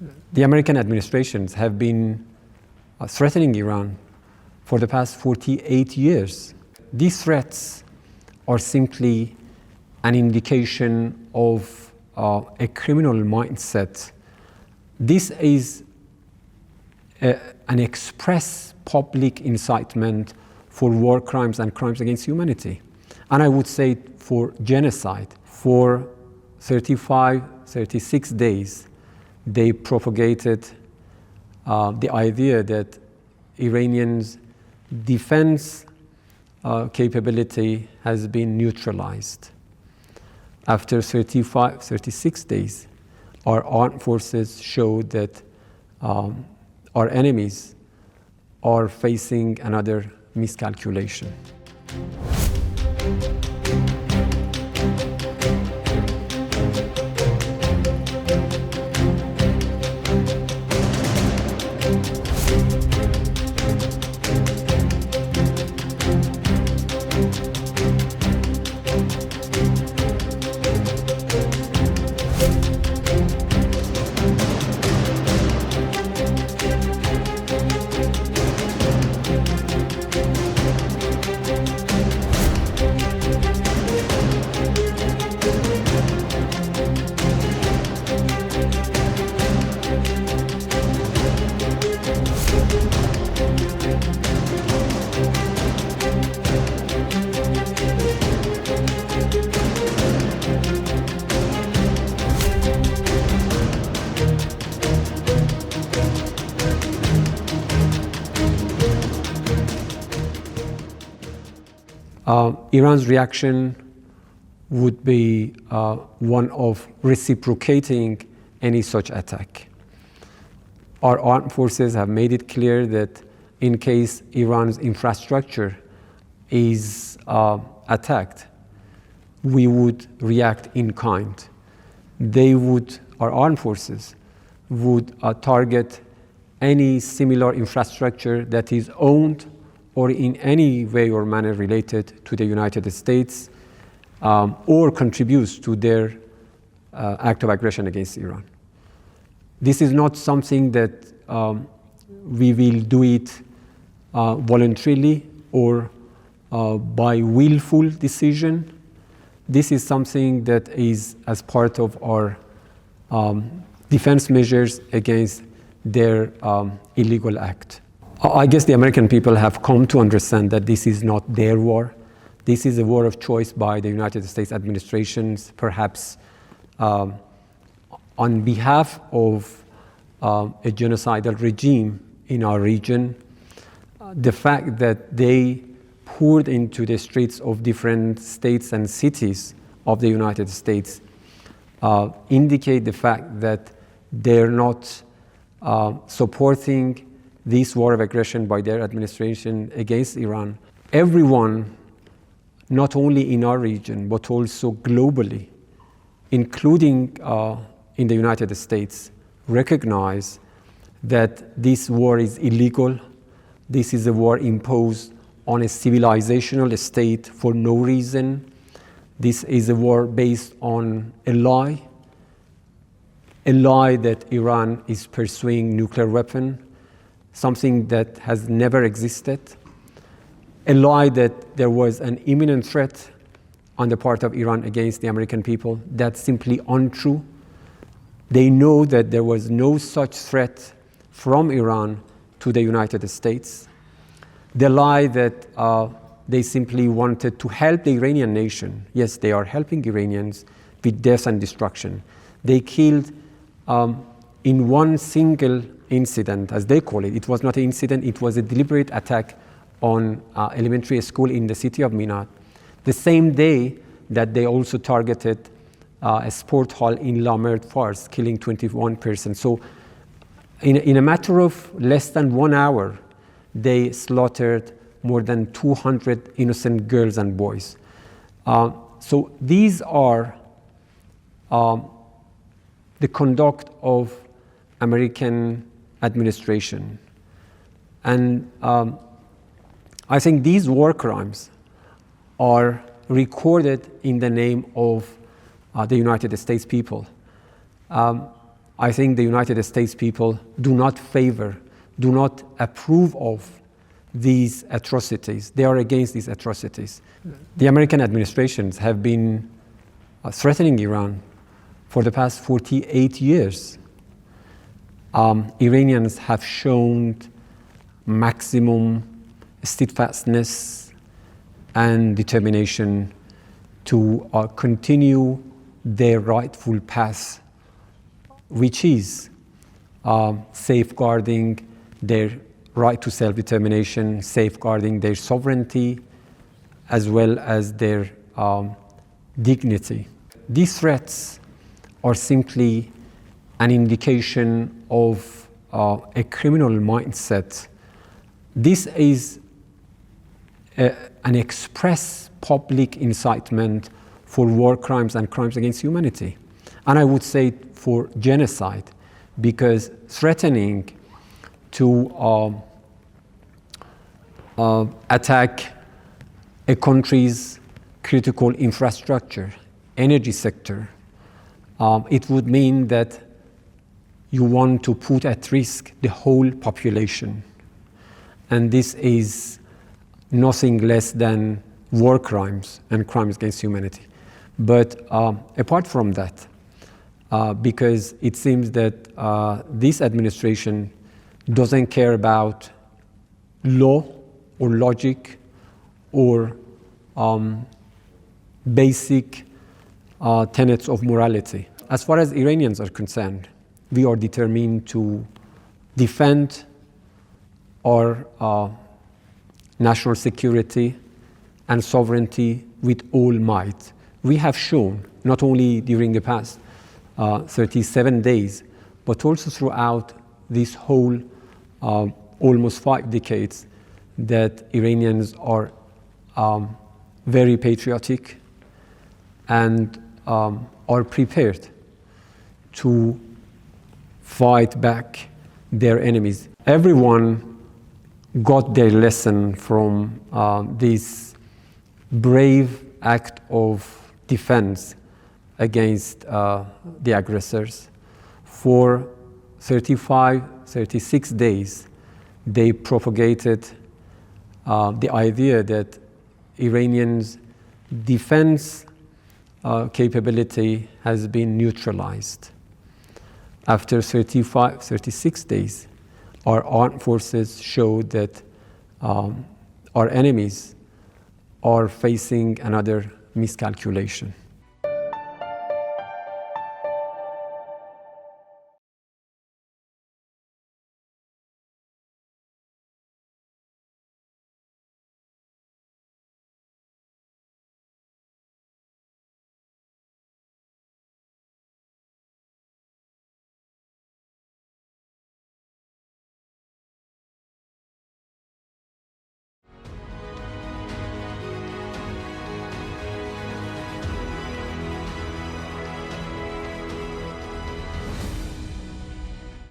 The American administrations have been threatening Iran for the past 48 years. These threats are simply an indication of a criminal mindset. This is an express public incitement for war crimes and crimes against humanity. And I would say for genocide. For 35, 36 days, they propagated the idea that Iranians' defense capability has been neutralized. After 35, 36 days, our armed forces showed that our enemies are facing another miscalculation. Iran's reaction would be one of reciprocating any such attack. Our armed forces have made it clear that in case Iran's infrastructure is attacked, we would react in kind. Our armed forces would target any similar infrastructure that is owned or in any way or manner related to the United States or contributes to their act of aggression against Iran. This is not something that we will do it voluntarily or by willful decision. This is something that is as part of our defense measures against their illegal act. I guess the American people have come to understand that this is not their war. This is a war of choice by the United States administrations, perhaps on behalf of a genocidal regime in our region. The fact that they poured into the streets of different states and cities of the United States indicate the fact that they're not supporting this war of aggression by their administration against Iran. Everyone, not only in our region, but also globally, including in the United States, recognize that this war is illegal. This is a war imposed on a civilizational state for no reason. This is a war based on a lie that Iran is pursuing nuclear weapon, something that has never existed, a lie that there was an imminent threat on the part of Iran against the American people. That's simply untrue. They know that there was no such threat from Iran to the United States. The lie that they simply wanted to help the Iranian nation. Yes, they are helping Iranians with death and destruction. They killed in one single incident, as they call it. It was not an incident, it was a deliberate attack on elementary school in the city of Minab. The same day that they also targeted a sport hall in Lamerd, Fars, killing 21 persons. So in a matter of less than 1 hour, they slaughtered more than 200 innocent girls and boys. So these are the conduct of American administration. And I think these war crimes are recorded in the name of the United States people. I think the United States people do not favor, do not approve of these atrocities. They are against these atrocities. The American administrations have been threatening Iran for the past 48 years. Iranians have shown maximum steadfastness and determination to continue their rightful path, which is safeguarding their right to self-determination, safeguarding their sovereignty, as well as their dignity. These threats are simply an indication of a criminal mindset. This is an express public incitement for war crimes and crimes against humanity. And I would say for genocide, because threatening to attack a country's critical infrastructure, energy sector, it would mean that you want to put at risk the whole population. And this is nothing less than war crimes and crimes against humanity. But apart from that, because it seems that this administration doesn't care about law or logic or basic tenets of morality. As far as Iranians are concerned, we are determined to defend our national security and sovereignty with all might. We have shown, not only during the past 37 days, but also throughout this whole almost 5 decades, that Iranians are very patriotic and are prepared to fight back their enemies. Everyone got their lesson from this brave act of defense against the aggressors. For 36 days, they propagated the idea that Iranians' defense capability has been neutralized. After 36 days, our armed forces showed that our enemies are facing another miscalculation.